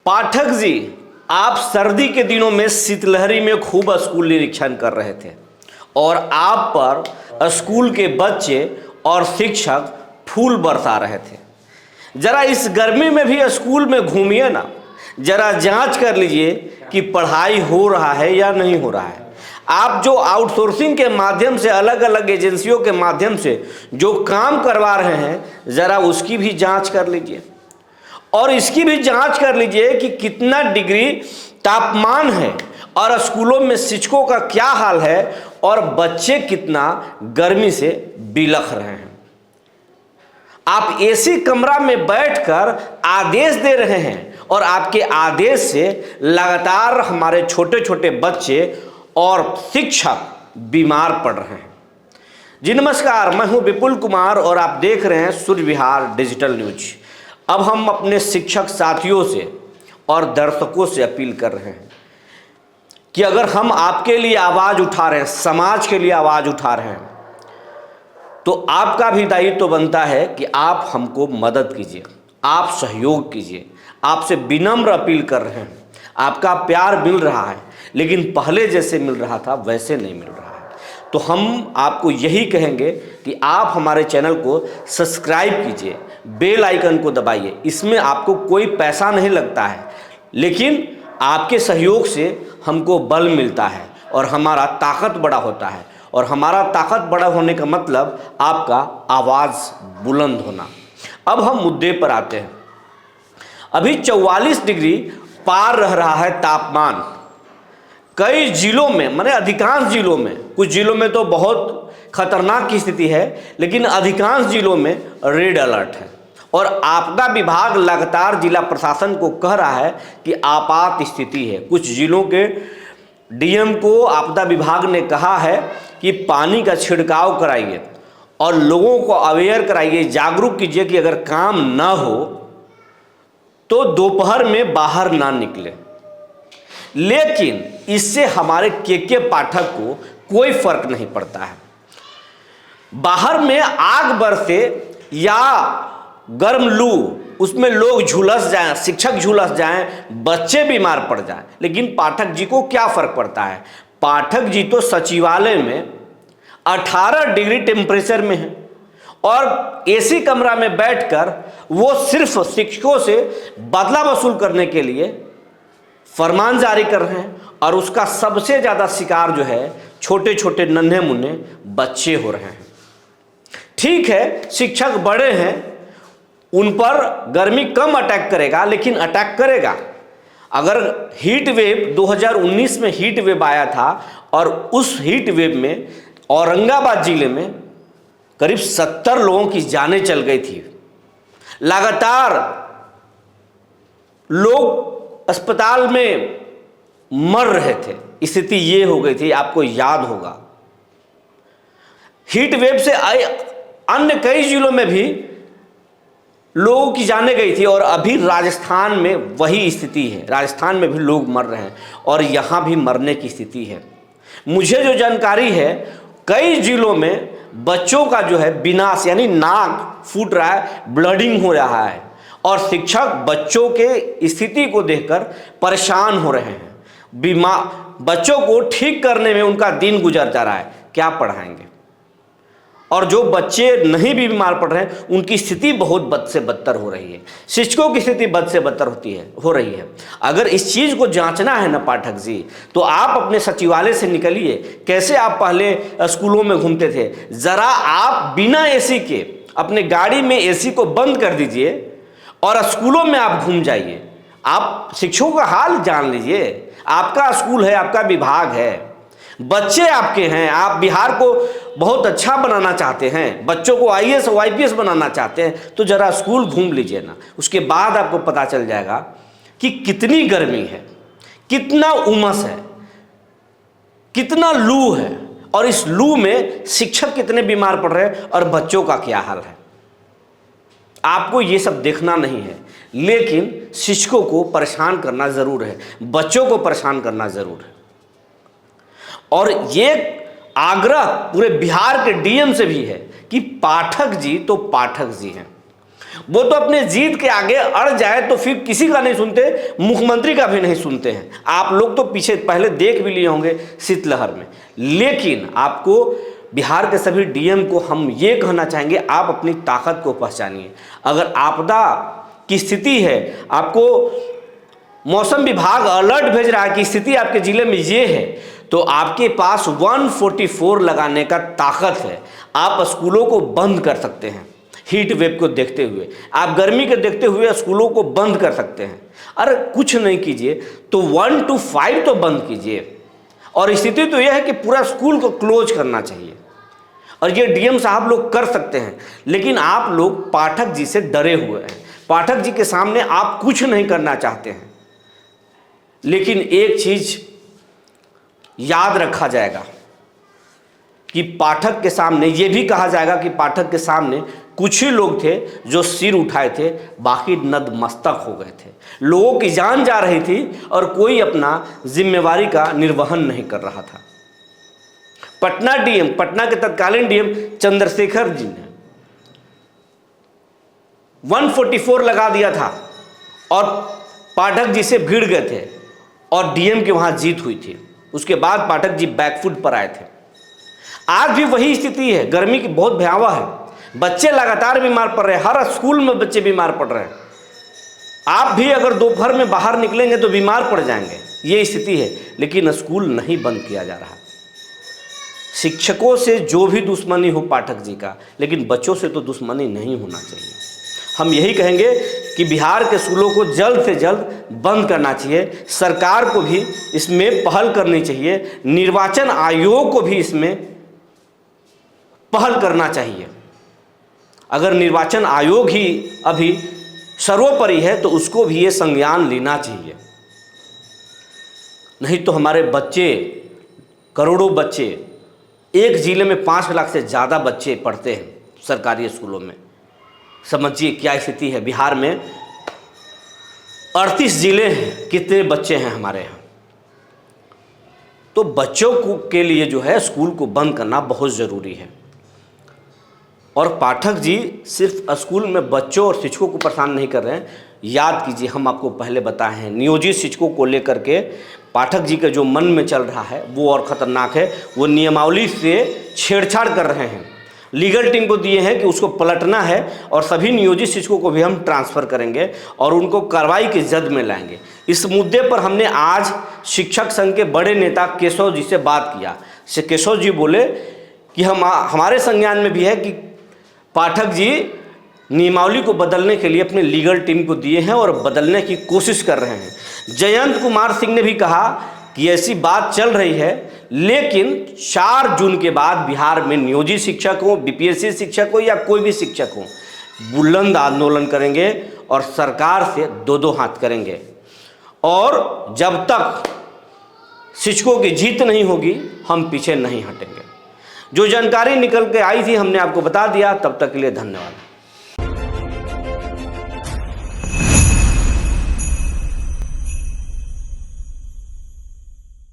पाठक जी, आप सर्दी के दिनों में शीतलहरी में खूब स्कूल निरीक्षण कर रहे थे और आप पर स्कूल के बच्चे और शिक्षक फूल बरसा रहे थे। जरा इस गर्मी में भी स्कूल में घूमिए ना, जरा जांच कर लीजिए कि पढ़ाई हो रहा है या नहीं हो रहा है। आप जो आउटसोर्सिंग के माध्यम से, अलग अलग एजेंसियों के माध्यम से जो काम करवा रहे हैं, ज़रा उसकी भी जांच कर लीजिए और इसकी भी जांच कर लीजिए कि कितना डिग्री तापमान है और स्कूलों में शिक्षकों का क्या हाल है और बच्चे कितना गर्मी से बिलख रहे हैं। आप एसी कमरा में बैठकर आदेश दे रहे हैं और आपके आदेश से लगातार हमारे छोटे छोटे बच्चे और शिक्षक बीमार पड़ रहे हैं। जी नमस्कार, मैं हूं विपुल कुमार और आप देख रहे हैं सूर्य विहार डिजिटल न्यूज। अब हम अपने शिक्षक साथियों से और दर्शकों से अपील कर रहे हैं कि अगर हम आपके लिए आवाज़ उठा रहे हैं, समाज के लिए आवाज़ उठा रहे हैं, तो आपका भी दायित्व तो बनता है कि आप हमको मदद कीजिए, आप सहयोग कीजिए। आपसे विनम्र अपील कर रहे हैं। आपका प्यार मिल रहा है लेकिन पहले जैसे मिल रहा था वैसे नहीं मिल रहा है। तो हम आपको यही कहेंगे कि आप हमारे चैनल को सब्सक्राइब कीजिए, बेल आइकन को दबाइए। इसमें आपको कोई पैसा नहीं लगता है, लेकिन आपके सहयोग से हमको बल मिलता है और हमारा ताकत बड़ा होता है। और हमारा ताकत बड़ा होने का मतलब आपका आवाज़ बुलंद होना। अब हम मुद्दे पर आते हैं। अभी 44 डिग्री पार रह रहा है तापमान कई जिलों में, माने अधिकांश जिलों में। कुछ जिलों में तो बहुत खतरनाक की स्थिति है, लेकिन अधिकांश जिलों में रेड अलर्ट है और आपदा विभाग लगातार जिला प्रशासन को कह रहा है कि आपात स्थिति है। कुछ जिलों के डीएम को आपदा विभाग ने कहा है कि पानी का छिड़काव कराइए और लोगों को अवेयर कराइए, जागरूक कीजिए कि अगर काम ना हो तो दोपहर में बाहर ना निकले। लेकिन इससे हमारे के पाठक को कोई फर्क नहीं पड़ता है। बाहर में आग बरसे या गर्म लू, उसमें लोग झुलस जाएं, शिक्षक झुलस जाएं, बच्चे बीमार पड़ जाएं, लेकिन पाठक जी को क्या फर्क पड़ता है। पाठक जी तो सचिवालय में 18 डिग्री टेम्परेचर में है और एसी कमरा में बैठकर वो सिर्फ शिक्षकों से बदला वसूल करने के लिए फरमान जारी कर रहे हैं और उसका सबसे ज़्यादा शिकार जो है छोटे छोटे नन्हे मुन्ने बच्चे हो रहे हैं। ठीक है, शिक्षक बड़े हैं, उन पर गर्मी कम अटैक करेगा, लेकिन अटैक करेगा। अगर हीट वेव 2019 में हीट वेव आया था और उस हीट वेव में औरंगाबाद जिले में करीब 70 लोगों की जानें चल गई थी। लगातार लोग अस्पताल में मर रहे थे, स्थिति ये हो गई थी, आपको याद होगा। हीट वेव से अन्य कई जिलों में भी लोगों की जानें गई थी और अभी राजस्थान में वही स्थिति है। राजस्थान में भी लोग मर रहे हैं और यहाँ भी मरने की स्थिति है। मुझे जो जानकारी है, कई जिलों में बच्चों का जो है विनाश, यानी नाक फूट रहा है, ब्लडिंग हो रहा है और शिक्षक बच्चों के स्थिति को देखकर परेशान हो रहे हैं। बच्चों को ठीक करने में उनका दिन गुजर जा रहा है, क्या पढ़ाएंगे। और जो बच्चे नहीं भी बीमार पड़ रहे हैं उनकी स्थिति बहुत बद से बदतर हो रही है। शिक्षकों की स्थिति बद से बदतर हो रही है। अगर इस चीज़ को जांचना है ना पाठक जी, तो आप अपने सचिवालय से निकलिए। कैसे आप पहले स्कूलों में घूमते थे, ज़रा आप बिना एसी के अपने गाड़ी में एसी को बंद कर दीजिए और स्कूलों में आप घूम जाइए। आप शिक्षकों का हाल जान लीजिए। आपका स्कूल है, आपका विभाग है, बच्चे आपके हैं, आप बिहार को बहुत अच्छा बनाना चाहते हैं, बच्चों को आईएएस और आईपीएस बनाना चाहते हैं, तो ज़रा स्कूल घूम लीजिए ना। उसके बाद आपको पता चल जाएगा कि कितनी गर्मी है, कितना उमस है, कितना लू है और इस लू में शिक्षक कितने बीमार पड़ रहे हैं और बच्चों का क्या हाल है। आपको ये सब देखना नहीं है, लेकिन शिक्षकों को परेशान करना ज़रूर है, बच्चों को परेशान करना ज़रूर है। और ये आग्रह पूरे बिहार के डीएम से भी है कि पाठक जी तो पाठक जी हैं, वो तो अपने जीत के आगे अड़ जाए तो फिर किसी का नहीं सुनते, मुख्यमंत्री का भी नहीं सुनते हैं। आप लोग तो पीछे पहले देख भी लिए होंगे शीतलहर में। लेकिन आपको बिहार के सभी डीएम को हम ये कहना चाहेंगे, आप अपनी ताकत को पहचानिए। अगर आपदा की स्थिति है, आपको मौसम विभाग अलर्ट भेज रहा है कि स्थिति आपके जिले में ये है, तो आपके पास 144 लगाने का ताकत है। आप स्कूलों को बंद कर सकते हैं हीट वेव को देखते हुए, आप गर्मी के देखते हुए स्कूलों को बंद कर सकते हैं। अरे कुछ नहीं कीजिए तो 1 to 5 तो बंद कीजिए। और स्थिति तो यह है कि पूरा स्कूल को क्लोज करना चाहिए, और ये डीएम साहब लोग कर सकते हैं। लेकिन आप लोग पाठक जी से डरे हुए हैं, पाठक जी के सामने आप कुछ नहीं करना चाहते हैं। लेकिन एक चीज याद रखा जाएगा कि पाठक के सामने ये भी कहा जाएगा कि पाठक के सामने कुछ ही लोग थे जो सिर उठाए थे, बाकी नतमस्तक हो गए थे। लोगों की जान जा रही थी और कोई अपना जिम्मेवारी का निर्वहन नहीं कर रहा था। पटना डीएम, पटना के तत्कालीन डीएम चंद्रशेखर जी ने 144 लगा दिया था और पाठक जी से भिड़ गए थे और डीएम की वहां जीत हुई थी। उसके बाद पाठक जी बैकफुट पर आए थे। आज भी वही स्थिति है, गर्मी की बहुत भयावह है, बच्चे लगातार बीमार पड़ रहे हैं, हर स्कूल में बच्चे बीमार पड़ रहे हैं। आप भी अगर दोपहर में बाहर निकलेंगे तो बीमार पड़ जाएंगे, ये स्थिति है। लेकिन स्कूल नहीं बंद किया जा रहा। शिक्षकों से जो भी दुश्मनी हो पाठक जी का, लेकिन बच्चों से तो दुश्मनी नहीं होना चाहिए। हम यही कहेंगे कि बिहार के स्कूलों को जल्द से जल्द बंद करना चाहिए। सरकार को भी इसमें पहल करनी चाहिए, निर्वाचन आयोग को भी इसमें पहल करना चाहिए। अगर निर्वाचन आयोग ही अभी सर्वोपरि है तो उसको भी ये संज्ञान लेना चाहिए। नहीं तो हमारे बच्चे, करोड़ों बच्चे, एक जिले में 5 लाख से ज़्यादा बच्चे पढ़ते हैं सरकारी स्कूलों में। समझिए क्या स्थिति है। बिहार में 38 जिले हैं, कितने बच्चे हैं हमारे यहाँ। तो बच्चों के लिए जो है स्कूल को बंद करना बहुत ज़रूरी है। और पाठक जी सिर्फ स्कूल में बच्चों और शिक्षकों को परेशान नहीं कर रहे हैं। याद कीजिए, हम आपको पहले बताए हैं, नियोजित शिक्षकों को लेकर के पाठक जी के जो मन में चल रहा है वो और ख़तरनाक है। वो नियमावली से छेड़छाड़ कर रहे हैं, लीगल टीम को दिए हैं कि उसको पलटना है और सभी नियोजित शिक्षकों को भी हम ट्रांसफ़र करेंगे और उनको कार्रवाई की जद में लाएंगे। इस मुद्दे पर हमने आज शिक्षक संघ के बड़े नेता केशव जी से बात किया। केशव जी बोले कि हमारे संज्ञान में भी है कि पाठक जी नियमावली को बदलने के लिए अपने लीगल टीम को दिए हैं और बदलने की कोशिश कर रहे हैं। जयंत कुमार सिंह ने भी कहा कि ऐसी बात चल रही है, लेकिन 4 जून के बाद बिहार में नियोजित शिक्षक हो, बीपीएससी शिक्षक हो या कोई भी शिक्षक हो, बुलंद आंदोलन करेंगे और सरकार से 2-2 हाथ करेंगे। और जब तक शिक्षकों की जीत नहीं होगी हम पीछे नहीं हटेंगे। जो जानकारी निकल के आई थी हमने आपको बता दिया। तब तक के लिए धन्यवाद।